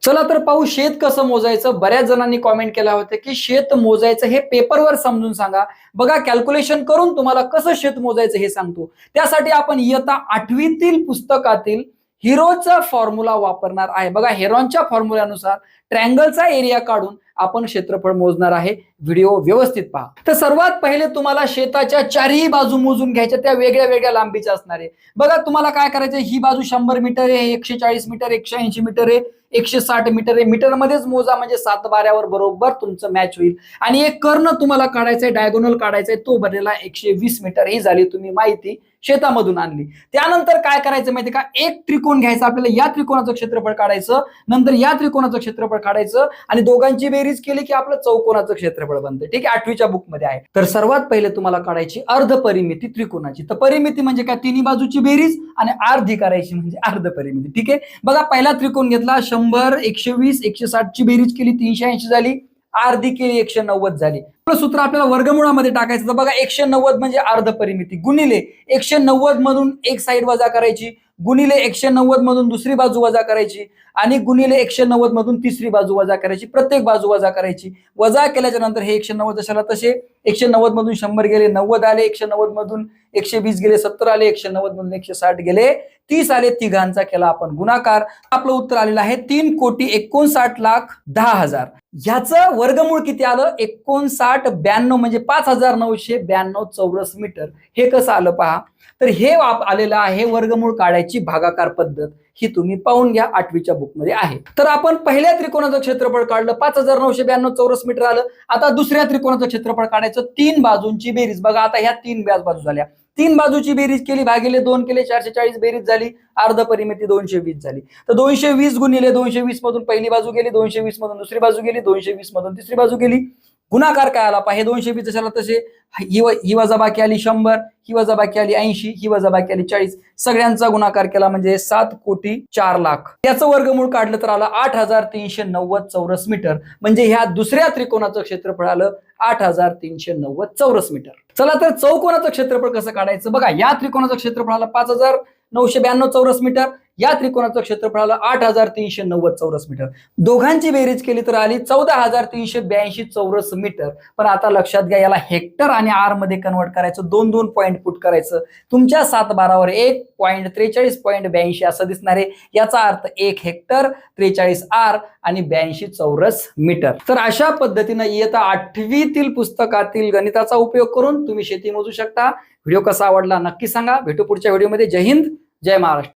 चला तर पाहू शेत कसं मोजायचं. बऱ्याच जणांनी कॉमेंट केला होता की शेत मोजायचं हे पेपरवर समजून सांगा. बघा कॅल्क्युलेशन करून तुम्हाला कसं शेत मोजायचं हे सांगतो. त्यासाठी आपण इयत्ता 8वीतील पुस्तकातील हिरोचा फॉर्म्युला वापरणार आहे. बघा हेरॉनच्या फॉर्म्युल्यानुसार ट्रँगलचा एरिया काढून आपण क्षेत्रफळ मोजणार आहे. व्हिडिओ व्यवस्थित पहा. तर सर्वात पहिले तुम्हाला शेताच्या चारही बाजू मोजून घ्यायच्या, त्या वेगळ्या वेगळ्या लांबीच्या असणार आहे. बघा तुम्हाला काय करायचं, ही बाजू 100 मीटर आहे, 140 मीटर, 180 मीटर आहे, 160 मीटर आहे. मीटर मध्येच मोजा म्हणजे 7 बाऱ्यावर बरोबर तुमचं मॅच होईल. आणि एक कर्ण तुम्हाला काढायचा आहे, डायगोनल काढायचा आहे, तो भरलेला 120 मीटर. ही झाली तुम्ही माहिती शेतामधून आणली. त्यानंतर काय करायचं माहिती का, एक त्रिकोण घ्यायचा आपल्याला, या त्रिकोणाचं क्षेत्रफळ काढायचं, नंतर या त्रिकोणाचं क्षेत्रफळ काढायचं आणि दोघांची बेरीज केली की आपलं चौकोनाचं क्षेत्रफळ बनतं. ठीक आहे, 8वीच्या बुक मध्ये आहे. तर सर्वात पहिले तुम्हाला काढायची अर्ध परिमिती त्रिकोणाची. तर परिमिती म्हणजे काय, तिन्ही बाजूची बेरीज आणि अर्धी करायची म्हणजे अर्ध परिमिती. ठीक आहे, बघा पहिला त्रिकोण घेतला, 100, 120, 160 ची बेरीज केली, 380 झाली, अर्धी केली 190 झाली. सूत्र आपल्याला वर्गमुळामध्ये टाकायचं. तर बघा 190 म्हणजे अर्ध परिमिती गुणिले 190 मधून एक साईड वजा करायची, गुणिले 190 मधून दुसरी बाजू वजा करायची आणि गुणिले 190 मधून तिसरी बाजू वजा करायची. प्रत्येक बाजू वजा करायची. वजा केल्याच्या नंतर हे 190 जशाला तसे, 190 मधून 100 गेले 90 आले, 190 मधून 120 गेले 70 आले, 190 मधून 160 गेले 30 आले. तिघांचा केला आपण गुणाकार. आपलं उत्तर आलेलं आहे 3,59,10,00,000. ह्याचं वर्गमूळ किती आलं, 59,92 म्हणजे 5,992 चौरस मीटर. हे कसं आलं पहा. तर हे आलेलं आहे वर्गमूळ काढायची भागाकार पद्धत. ही तुम्ही पाहून घ्या, 8वीच्या बुक मध्ये आहे. तर आपण पहिल्या त्रिकोणाचं क्षेत्रफळ काढलं, 5,992 चौरस मीटर आलं. आता दुसऱ्या त्रिकोणाचं क्षेत्रफळ काढायचं, तीन बाजूंची बेरीज. बघा आता ह्या तीन बाजू झाल्या, तीन बाजूची बेरीज केली, भागिले 2 केले, 440 बेरीज झाली, अर्ध परिमिती 220 झाली. तर 220 गुणिले 220 मधून पहिली बाजू गेली, 220 मधून दुसरी बाजू गेली, 220 मधून तिसरी बाजू गेली. गुणाकार काय आला पहा, हे 220 जशाला तसे, ही वजाबाकी आली 100, ही वजाबाकी आली 80, ही वजाबाकी आली 40. सगळ्यांचा गुणाकार केला म्हणजे 7,04,00,000. याचं वर्गमूळ काढलं तर आलं 8,390 चौरस मीटर. म्हणजे ह्या दुसऱ्या त्रिकोणाचं क्षेत्रफळ आलं 8,390 चौरस मीटर. चला तर चौकोनाचं क्षेत्रफळ कसं काढायचं. बघा या त्रिकोणाचं क्षेत्रफळ आलं 5,992 चौरस मीटर, या त्रिकोणाचं क्षेत्रफळ आलं 8,390 चौरस मीटर. दोघांची बेरीज केली तर आली 14,382 चौरस मीटर. पण आता लक्षात घ्या, याला हेक्टर आणि आर मध्ये कन्वर्ट करायचं, दोन दोन पॉईंट पुट करायचं. तुमच्या 7 बारावर 1.43.82 असं दिसणार आहे. याचा अर्थ 1 हेक्टर, 43 आर आणि 82 चौरस मीटर. तर अशा पद्धतीने इयत्ता 8वीतील पुस्तकातील गणिताचा उपयोग करून तुम्ही शेती मोजू शकता. व्हिडिओ कसा आवडला नक्की सांगा. भेटू पुढच्या व्हिडिओमध्ये. जय हिंद, जय महाराष्ट्र.